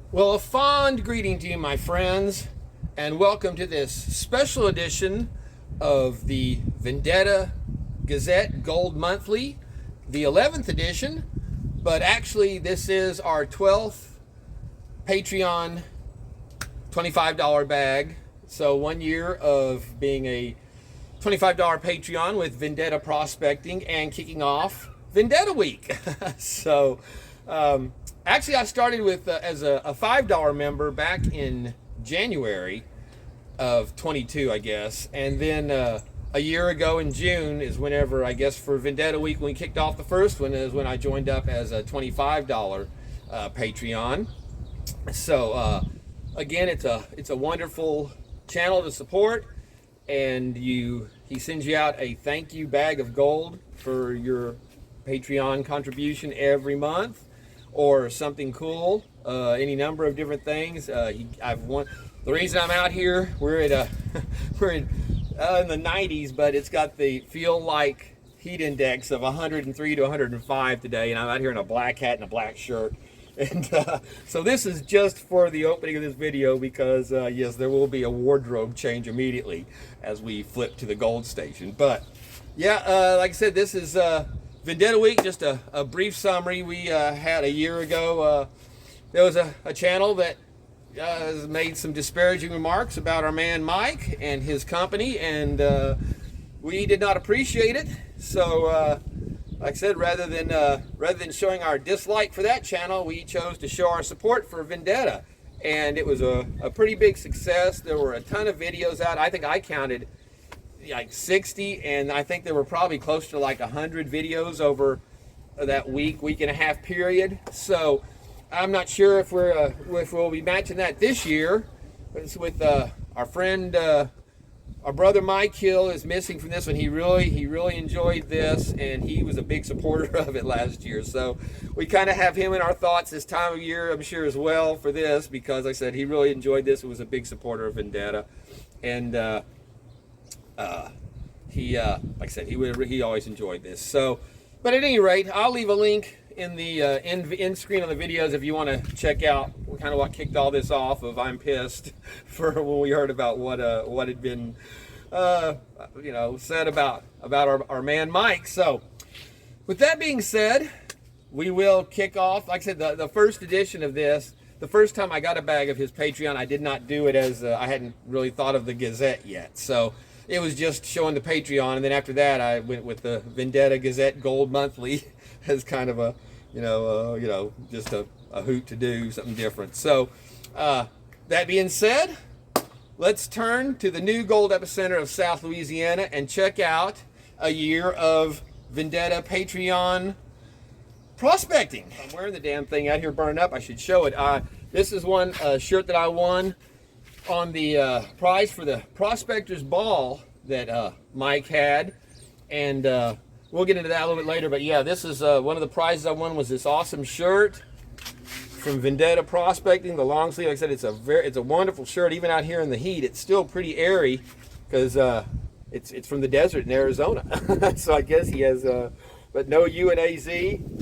Well, a fond greeting to you, my friends, and welcome to this special edition of the Vendetta Gazette Gold Monthly, the 11th edition, but actually this is our 12th Patreon $25 bag. So 1 year of being a $25 Patreon with Vendetta prospecting and kicking off Vendetta Week. Actually, I started with as a $5 member back in January of 22, I guess. And then a year ago in June is whenever, I guess, for Vendetta Week, when we kicked off the first one, is when I joined up as a $25 Patreon. So, again, it's a wonderful channel to support. And he sends you out a thank you bag of gold for your Patreon contribution every month, or something cool, any number of different things. The reason I'm out here, we're in the 90s, but it's got the feel like heat index of 103 to 105 today, and I'm out here in a black hat and a black shirt. And so this is just for the opening of this video because, yes, there will be a wardrobe change immediately as we flip to the gold station. But, yeah, like I said, this is Vendetta Week, just a brief summary. We had a year ago, there was a channel that made some disparaging remarks about our man Mike and his company, and we did not appreciate it. So, like I said, rather than showing our dislike for that channel, we chose to show our support for Vendetta, and it was a pretty big success. There were a ton of videos out. I think I counted like 60, and I think there were probably close to like 100 videos over that week and a half period. So I'm not sure if we'll be matching that this year. It's with our friend, our brother Mike Hill is missing from this one. He really enjoyed this, and he was a big supporter of it last year. So we kind of have him in our thoughts this time of year, I'm sure, as well for this, because like I said, he really enjoyed this. He was a big supporter of Vendetta, and like I said, he always enjoyed this. So, but at any rate, I'll leave a link in the end screen on the videos if you want to check out kind of what kicked all this off. Of I'm pissed for when we heard about what had been said about our man Mike. So, with that being said, we will kick off. Like I said, the first edition of this. The first time I got a bag of his Patreon, I did not do it as I hadn't really thought of the Gazette yet. So it was just showing the Patreon, and then after that, I went with the Vendetta Gazette Gold Monthly as kind of a, just a hoot to do something different. So that being said, let's turn to the new gold epicenter of South Louisiana and check out a year of Vendetta Patreon prospecting. I'm wearing the damn thing out here burning up. I should show it. This is one shirt that I won on the prize for the Prospectors Ball that Mike had, and we'll get into that a little bit later. But yeah, this is one of the prizes I won, was this awesome shirt from Vendetta Prospecting, the long sleeve. Like I said, it's a wonderful shirt. Even out here in the heat, it's still pretty airy because it's from the desert in Arizona. So I guess he has, but no UNAZ.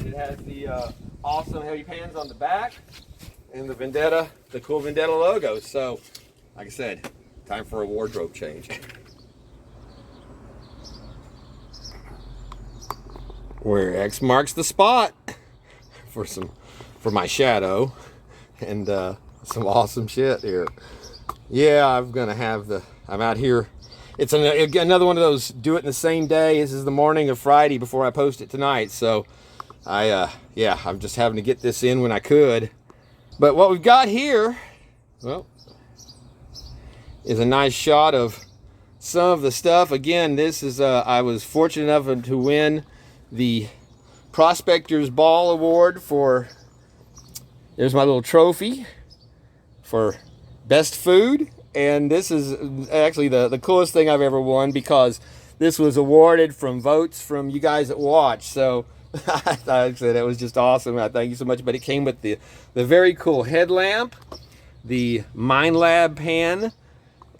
It has the awesome heavy pans on the back and the cool Vendetta logo. So, like I said, time for a wardrobe change. Where X marks the spot for my shadow, and some awesome shit here. Yeah, I'm out here. It's another one of those do it in the same day. This is the morning of Friday before I post it tonight. So I'm just having to get this in when I could. But what we've got here, well, is a nice shot of some of the stuff. Again, this is I was fortunate enough to win the Prospectors Ball Award for, there's my little trophy for best food, and this is actually the coolest thing I've ever won, because this was awarded from votes from you guys that watch. So I said that was just awesome. I thank you so much. But it came with the very cool headlamp, the Mine Lab pan,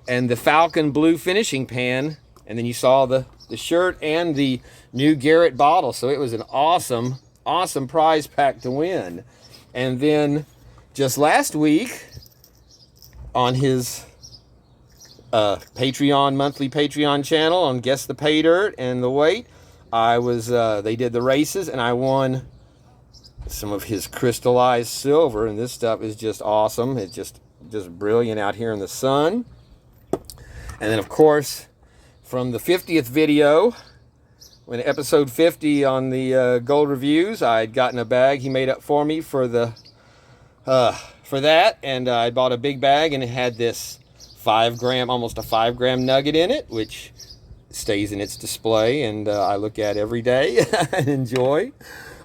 and the Falcon Blue finishing pan, and then you saw the shirt and the new Garrett bottle. So it was an awesome prize pack to win. And then just last week on his Patreon, monthly Patreon channel on Guess the Paydirt and the Weight, I was, they did the races and I won some of his crystallized silver, and this stuff is just awesome. It's just brilliant out here in the sun. And then of course, from the 50th video, when episode 50 on the gold reviews, I'd gotten a bag he made up for me for the for that, and I bought a big bag, and it had this 5 gram, almost a 5 gram nugget in it, which stays in its display, and I look at every day and enjoy,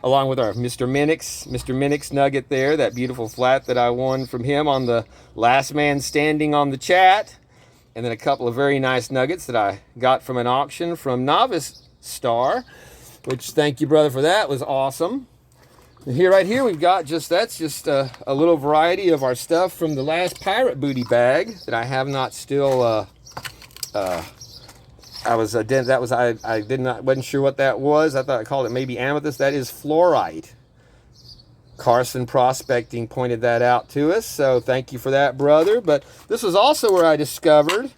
along with our Mr. Minix nugget there, that beautiful flat that I won from him on the last man standing on the chat, and then a couple of very nice nuggets that I got from an auction from Novice Star, which, thank you, brother, for that. Was awesome. And here, right here, we've got that's just a little variety of our stuff from the last pirate booty bag that I have not still I wasn't sure what that was. I thought I called it maybe amethyst. That is fluorite. Carson Prospecting pointed that out to us, so thank you for that, brother. But this was also where I discovered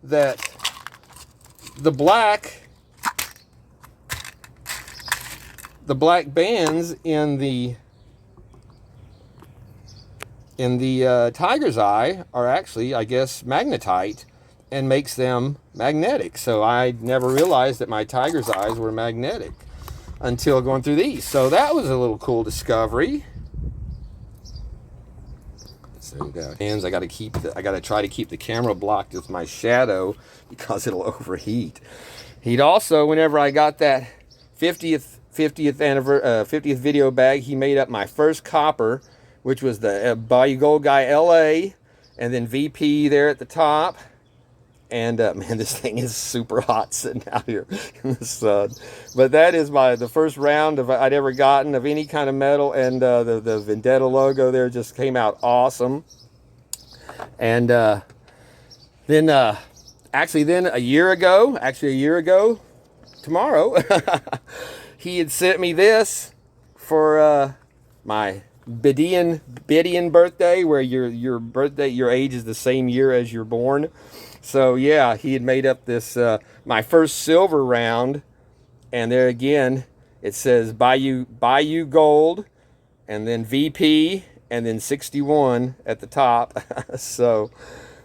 that the black bands in the tiger's eye are actually, I guess, magnetite, and makes them magnetic. So I never realized that my tiger's eyes were magnetic until going through these. So that was a little cool discovery. So hands, I got to try to keep the camera blocked with my shadow because it'll overheat. He'd also, whenever I got that 50th video bag, he made up my first copper, which was the Bayou Gold Guy LA, and then VP there at the top. And man, this thing is super hot sitting out here in the sun. But that is the first round I'd ever gotten of any kind of metal, and the Vendetta logo there just came out awesome. And then a year ago tomorrow, he had sent me this for my Bidian birthday, where your age is the same year as you're born. So yeah, he had made up this my first silver round, and there again it says Bayou Gold, and then VP, and then 61 at the top. So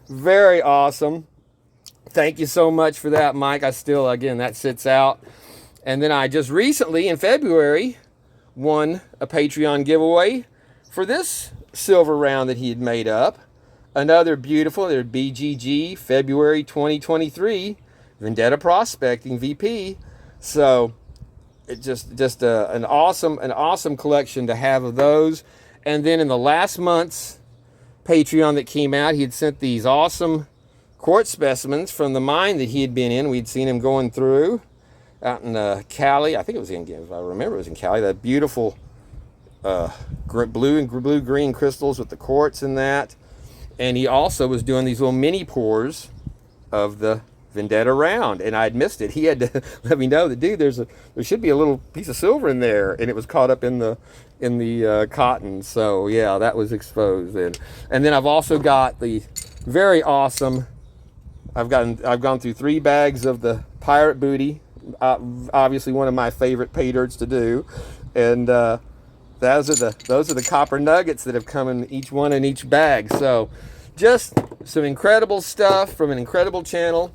very awesome. Thank you so much for that, Mike. Again, that sits out. And then I just recently, in February, won a Patreon giveaway for this silver round that he had made up. Another beautiful, their BGG, February 2023, Vendetta Prospecting VP. So it just an awesome collection to have of those. And then in the last month's Patreon that came out, he had sent these awesome quartz specimens from the mine that he had been in. We'd seen him going through out in Cali. I think it was if I remember, it was in Cali. That beautiful blue-green crystals with the quartz in that. And he also was doing these little mini pours of the Vendetta round, and I'd missed it. He had to let me know that, dude, there should be a little piece of silver in there, and it was caught up in the cotton. So yeah, that was exposed then. And then I've also got the very awesome. I've gone through 3 bags of the pirate booty. Obviously, one of my favorite paydirts to do, and those are the copper nuggets that have come in each bag. So just some incredible stuff from an incredible channel,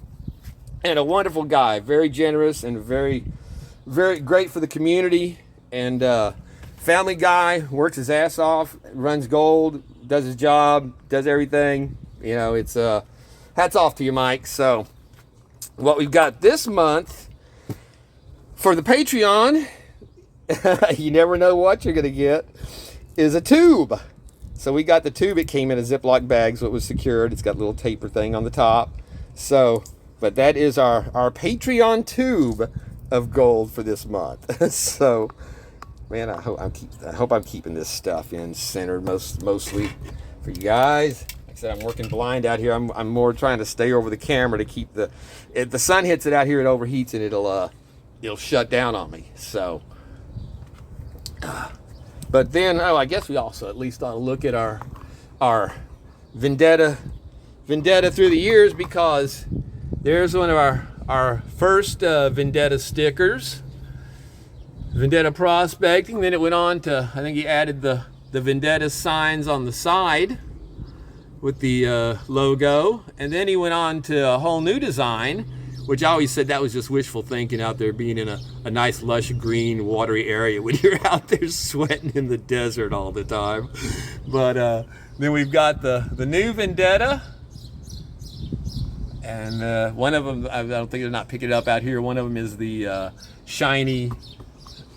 and a wonderful guy, very generous and very, very great for the community, and family guy, works his ass off, runs gold, does his job, does everything. You know, it's hats off to you, Mike. So what we've got this month for the Patreon, you never know what you're going to get, is a tube. So we got the tube. It came in a Ziploc bag, so it was secured. It's got a little taper thing on the top. So, but that is our Patreon tube of gold for this month. So, man, I hope I'm keeping this stuff in centered mostly for you guys. Like I said, I'm working blind out here. I'm more trying to stay over the camera to keep if the sun hits it out here, it overheats and it'll shut down on me. So. But then, I guess we also at least ought to look at our our vendetta through the years, because there's one of our first vendetta stickers, vendetta prospecting. Then it went on to, I think he added the vendetta signs on the side with the logo, and then he went on to a whole new design, which I always said that was just wishful thinking, out there being in a nice lush green watery area when you're out there sweating in the desert all the time. But then we've got the new vendetta, and one of them, I don't think they're not picking it up out here, one of them is the shiny,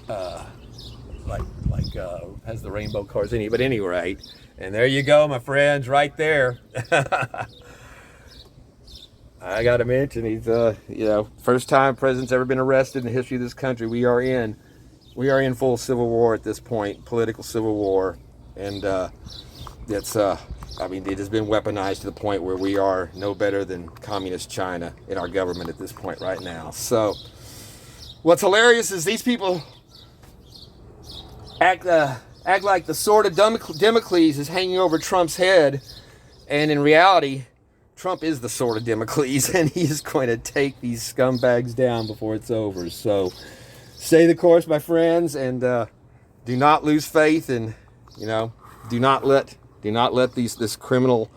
has the rainbow colors in it, but any rate. And there you go, my friends, right there. I gotta mention, he's first time president's ever been arrested in the history of this country. We are in full civil war at this point, political civil war, and it's it has been weaponized to the point where we are no better than communist China in our government at this point right now. So what's hilarious is these people act like the sword of Damocles is hanging over Trump's head, and in reality, Trump is the sword of Damocles, and he is going to take these scumbags down before it's over. So stay the course, my friends, and do not lose faith, and do not let this criminal.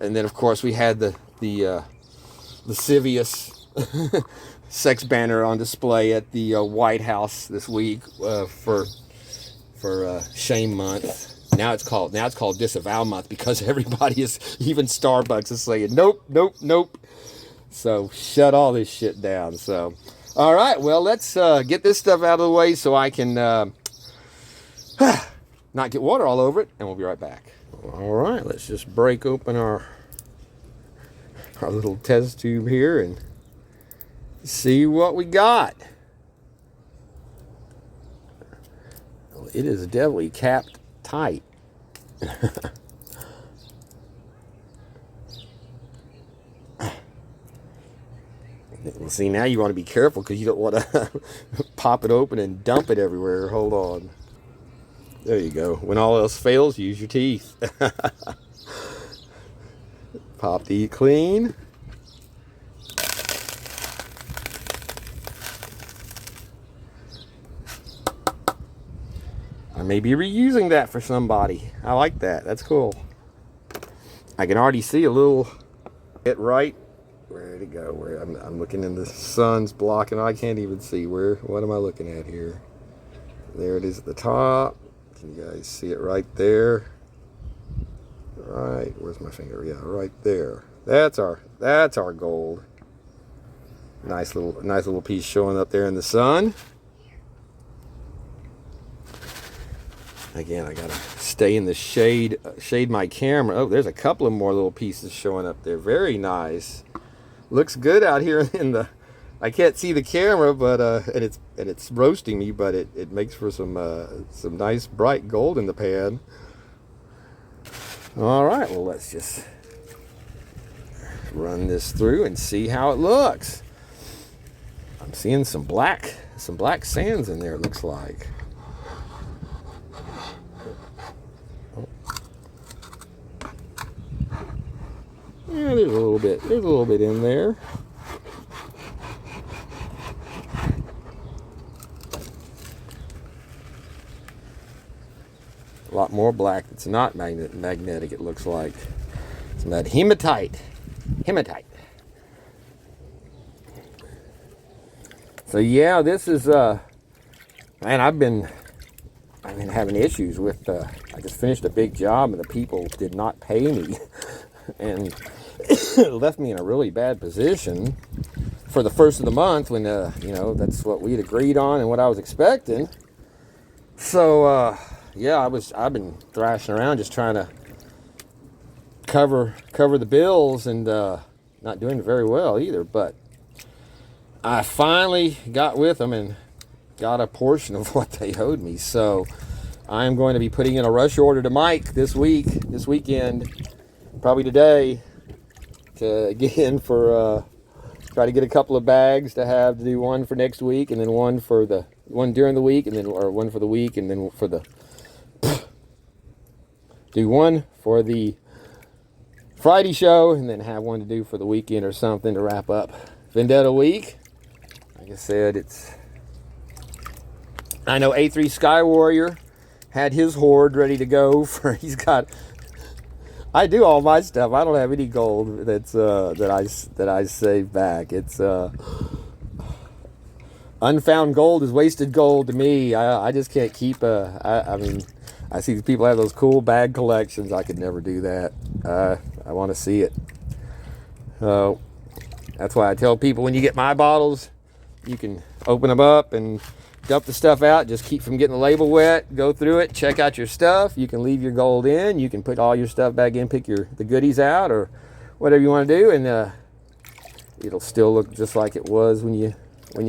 And then of course we had the lascivious sex banner on display at the White House this week for Shame Month. Now it's called Disavow Month, because everybody is, even Starbucks is saying nope, nope, nope. So shut all this shit down. So all right, well, let's get this stuff out of the way so I can not get water all over it, and we'll be right back. All right, let's just break open our little test tube here and see what we got. It is definitely capped tight. See, now you want to be careful, because you don't want to pop it open and dump it everywhere. Hold on. There you go. When all else fails, use your teeth. Pop the clean. I may be reusing that for somebody. I like that. That's cool. I can already see a little bit right. Where'd it go? Where I'm looking in the sun's blocking. I can't even see. What am I looking at here? There it is at the top. Can you guys see it right there? Right. Where's my finger? Yeah, right there. That's our gold. Nice little piece showing up there in the sun. Again, I gotta stay in the shade my camera. Oh, there's a couple of more little pieces showing up there. Very nice. Looks good out here in the. I can't see the camera, but and it's roasting me, but it makes for some nice bright gold in the pan. All right, well, let's just run this through and see how it looks. I'm seeing some black sands in there. It looks like. Yeah, there's a little bit in there. A lot more black that's not magnetic, it looks like. Some of that hematite. So yeah, this is man, I've been having issues with I just finished a big job and the people did not pay me. And it left me in a really bad position for the first of the month, when that's what we had agreed on and what I was expecting. So yeah, I've been thrashing around just trying to cover the bills, and not doing very well either. But I finally got with them and got a portion of what they owed me. So I'm going to be putting in a rush order to Mike this weekend, probably today, to get in for try to get a couple of bags to do one for next week, and then one during the week, and then one for the week, and then do one for the Friday show, and then have one to do for the weekend or something to wrap up Vendetta week. Like I said, I know A3 Sky Warrior had his horde ready to go for. He's got. I do all my stuff. I don't have any gold that I save back. It's unfound gold is wasted gold to me. I just can't keep I mean, I see people have those cool bag collections. I could never do that. I want to see it. So that's why I tell people, when you get my bottles, you can open them up and dump the stuff out. Just keep from getting the label wet. Go through it, check out your stuff. You can leave your gold in. You can put all your stuff back in, pick the goodies out, or whatever you want to do, and it'll still look just like it was when you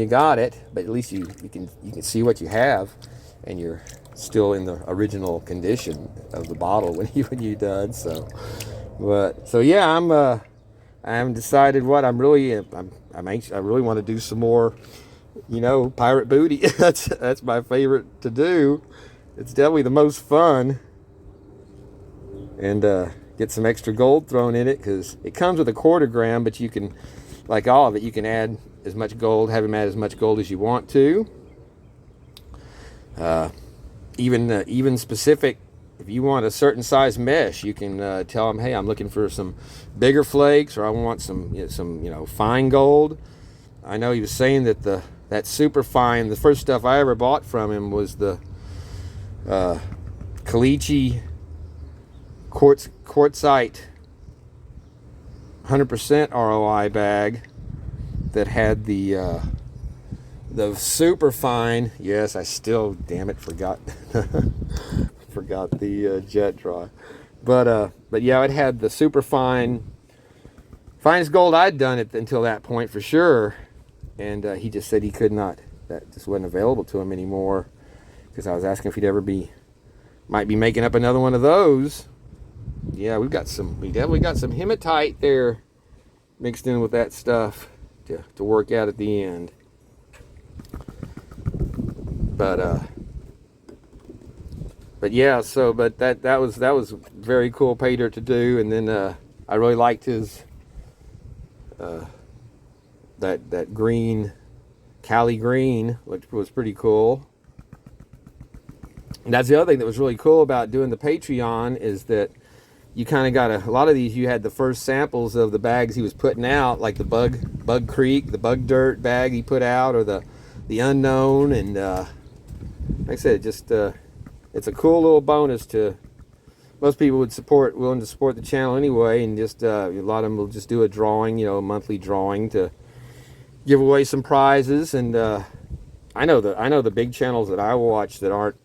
got it. But at least you can see what you have, and you're still in the original condition of the bottle when you're done. So yeah, I haven't decided what I'm anxious. I really want to do some more, pirate booty. that's my favorite to do. It's definitely the most fun, and get some extra gold thrown in it, because it comes with a 1/4 gram, but you can, like all of it, you can add as much gold, have him add as much gold as you want to. Even specific, if you want a certain size mesh, you can tell them, hey, I'm looking for some bigger flakes, or I want some fine gold. I know he was saying that that super fine, the first stuff I ever bought from him was the Caliche quartzite 100% ROI bag that had the super fine. Yes, I still, damn it, forgot the jet dry. But yeah, it had the super finest gold I'd done it until that point for sure. And he just said he could not, that just wasn't available to him anymore, because I was asking if he'd might be making up another one of those. Yeah, we definitely got some hematite there mixed in with that stuff to work out at the end. But yeah, that was very cool Paydirt to do. And then I really liked his that green, Cali green, which was pretty cool. And that's the other thing that was really cool about doing the Patreon, is that you kind of got a lot of these. You had the first samples of the bags he was putting out, like the Bug Creek, the Bug Dirt bag he put out, or the Unknown. And like I said, it's a cool little bonus to most people willing to support the channel anyway. And just a lot of them will just do a drawing, a monthly drawing to give away some prizes. And I know the big channels that I watch that aren't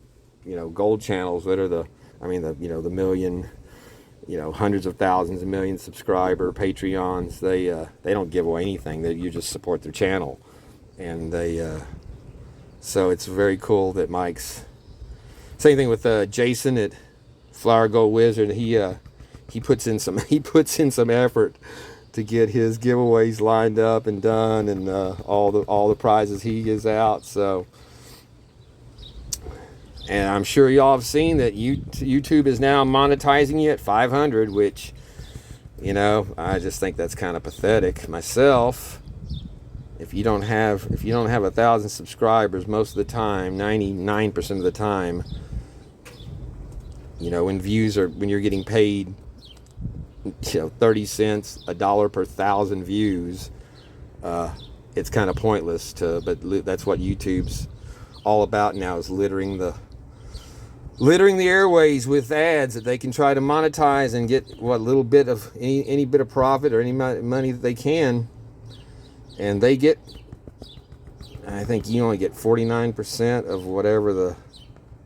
gold channels, that are the million, hundreds of thousands and millions subscriber Patreons. They don't give away anything. You just support their channel. And so it's very cool that Mike's, same thing with Jason at Flower Gold Wizard. He puts in some effort to get his giveaways lined up and done, and all the prizes he gives out. So, and I'm sure y'all have seen that YouTube is now monetizing you at 500, which I just think that's kind of pathetic myself. If you don't have 1,000 subscribers, most of the time, 99% of the time, when you're getting paid 30 cents, $1 per 1,000 views, it's kind of pointless but that's what YouTube's all about now, is littering the airways with ads that they can try to monetize and get what little bit of any bit of profit or any money that they can. And they get, I think you only get 49% of whatever the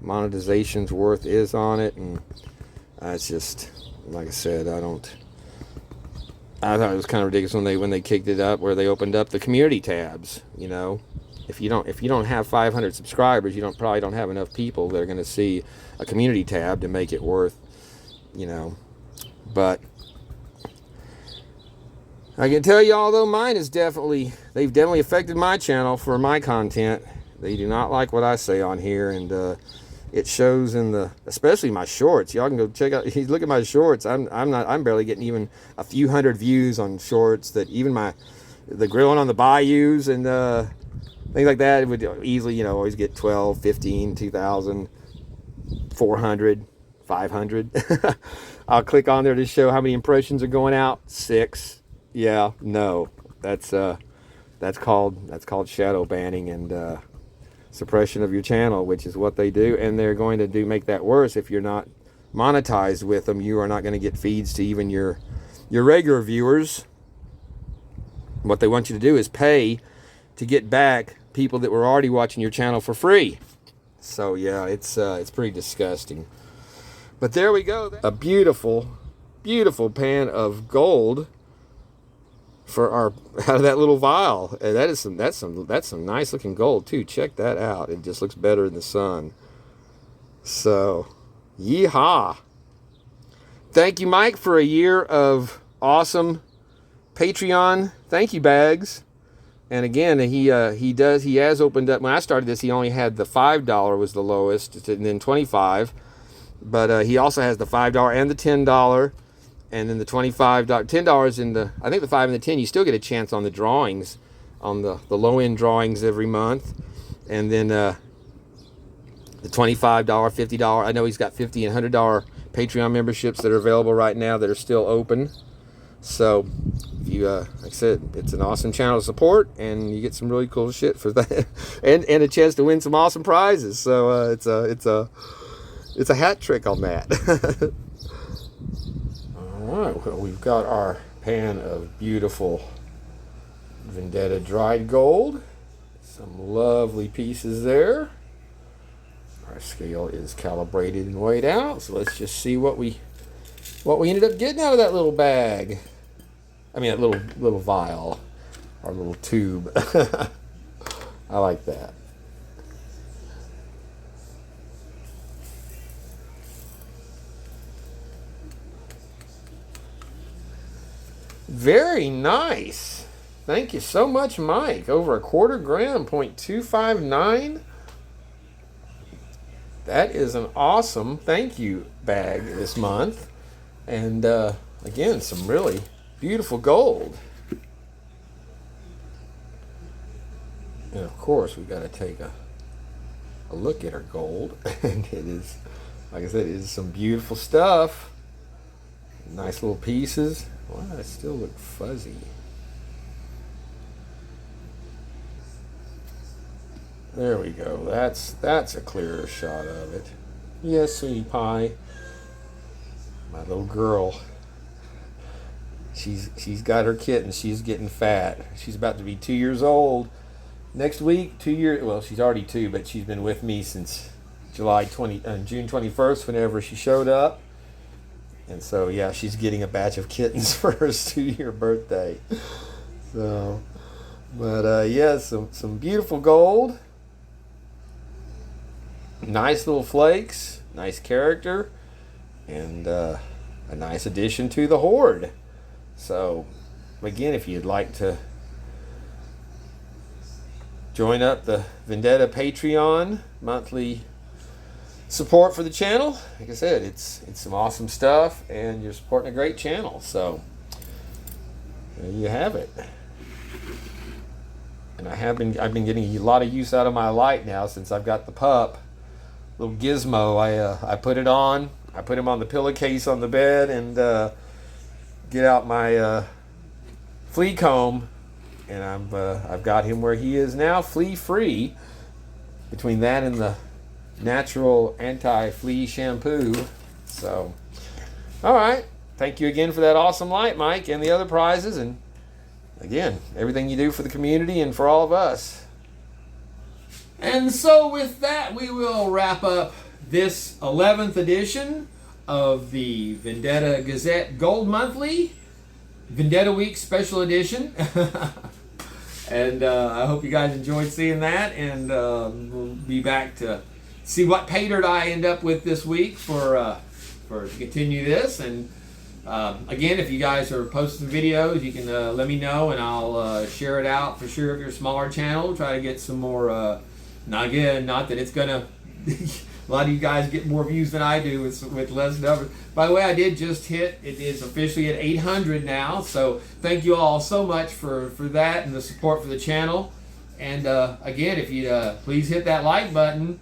monetization's worth is on it. And it's just, like I said, I thought it was kind of ridiculous when they kicked it up, where they opened up the community tabs. If you don't have 500 subscribers, you probably don't have enough people that are going to see a community tab to make it worth, But I can tell y'all, though, they've definitely affected my channel for my content. They do not like what I say on here, and it shows in the, especially my shorts. Y'all can go check out, look at my shorts. I'm barely getting even a few hundred views on shorts. That even the grilling on the bayous and things like that, it would easily, you know, always get 12, 15, 2,000, 400, 500. I'll click on there to show how many impressions are going out. 6. Yeah, no, that's called shadow banning and suppression of your channel, which is what they do, and they're going to make that worse if you're not monetized with them. You are not going to get feeds to even your regular viewers. What they want you to do is pay to get back people that were already watching your channel for free. So yeah, it's pretty disgusting. But there we go. A beautiful, beautiful pan of gold for our out of that little vial. And that's some nice looking gold too. Check that out. It just looks better in the sun. So, yeehaw! Thank you, Mike, for a year of awesome Patreon thank you bags. And again, he has opened up. When I started this, he only had the $5 was the lowest, and then $25. But he also has the $5 and the $10, and then the $25, $10 in the, I think the 5 and the 10, you still get a chance on the drawings, on the low end drawings every month, and then the $25, $50. I know he's got $50 and $100 Patreon memberships that are available right now that are still open. So, if you, like I said, it's an awesome channel to support, and you get some really cool shit for that, and a chance to win some awesome prizes. So it's a hat trick on that. All right, well, we've got our pan of beautiful Vendetta dried gold. Some lovely pieces there. Our scale is calibrated and weighed out, so let's just see what we ended up getting out of that little bag. I mean, that little vial, our little tube. I like that. Very nice. Thank you so much, Mike. Over a quarter gram, 0.259. That is an awesome thank you bag this month. And again, some really beautiful gold. And of course, we've got to take a look at our gold. And it is, like I said, it is some beautiful stuff. Nice little pieces. Wow, it still look fuzzy. There we go. That's a clearer shot of it. Yes, sweetie pie. My little girl. She's got her kitten. She's getting fat. She's about to be 2 years old. Next week, 2 years. Well, she's already 2, but she's been with me since June 21st, whenever she showed up. And so, yeah, she's getting a batch of kittens for her 2-year birthday. So, but yeah, some beautiful gold. Nice little flakes. Nice character. And a nice addition to the hoard. So, again, if you'd like to join up the Vendetta Patreon monthly support for the channel, like I said, it's some awesome stuff, and you're supporting a great channel. So there you have it. And I've been getting a lot of use out of my light now since I've got the pup, little Gizmo. I put it on. I put him on the pillowcase on the bed, and get out my flea comb, and I've got him where he is now, flea free. Between that and the natural anti-flea shampoo. So, all right. Thank you again for that awesome light, Mike, and the other prizes, and again, everything you do for the community and for all of us. And so with that, we will wrap up this 11th edition of the Vendetta Gazette Gold Monthly, Vendetta Week Special Edition. And I hope you guys enjoyed seeing that, and we'll be back to see what Paydirt I end up with this week for to continue this. And again, if you guys are posting videos, you can let me know, and I'll share it out for sure. If you're a smaller channel, try to get some more. Not that it's gonna A lot of you guys get more views than I do with less numbers. By the way, I did just hit, it is officially at 800 now. So thank you all so much for that and the support for the channel. And again, if you please hit that like button,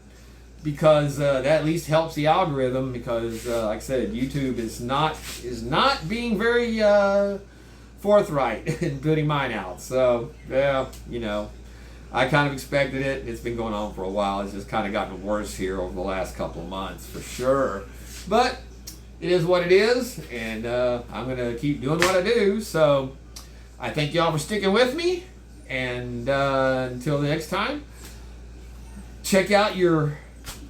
because that at least helps the algorithm, because like I said, YouTube is not being very forthright in putting mine out. So yeah, you know, I kind of expected it. It's been going on for a while. It's just kind of gotten worse here over the last couple of months for sure. But it is what it is, and I'm going to keep doing what I do. So I thank y'all for sticking with me, and until the next time, check out your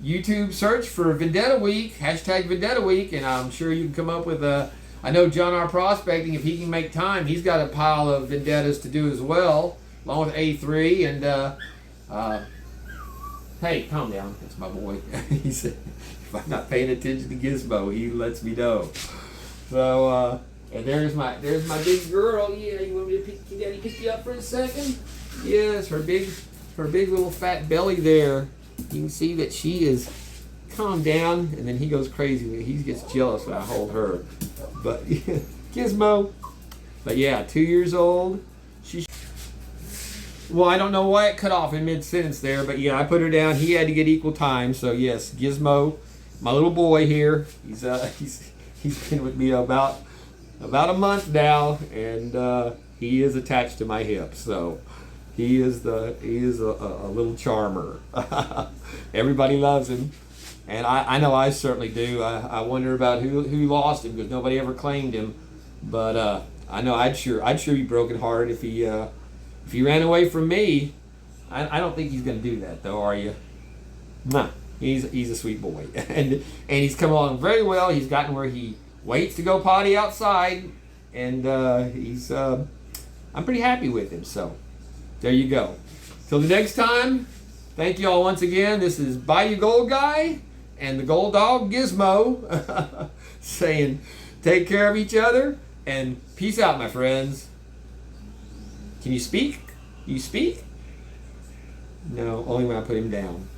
YouTube search for Vendetta Week, hashtag Vendetta Week, and I'm sure you can come up with I know John R. Prospecting, if he can make time, he's got a pile of vendettas to do as well, along with A3, and hey, calm down, that's my boy. He said, if I'm not paying attention to Gizmo, he lets me know. So, and there's my big girl. Yeah, you want me to Daddy pick you up for a second? Yes, her big little fat belly there. You can see that she is calmed down, and then he goes crazy. He gets jealous when I hold her. But yeah, Gizmo. But yeah, 2 years old. Well, I don't know why it cut off in mid-sentence there, but yeah, I put her down. He had to get equal time. So yes, Gizmo, my little boy here. He's been with me about a month now, and he is attached to my hip. So he is a little charmer. Everybody loves him, and I know I certainly do. I wonder about who lost him, because nobody ever claimed him. But I know I'd sure be brokenhearted if he ran away from me. I don't think he's going to do that, though, are you? Nah, he's a sweet boy, and he's come along very well. He's gotten where he waits to go potty outside, and I'm pretty happy with him. So there you go. Till the next time, thank you all once again. This is Bayou Gold Guy and the Gold Dog Gizmo saying take care of each other and peace out, my friends. Can you speak? You speak? No, only when I put him down.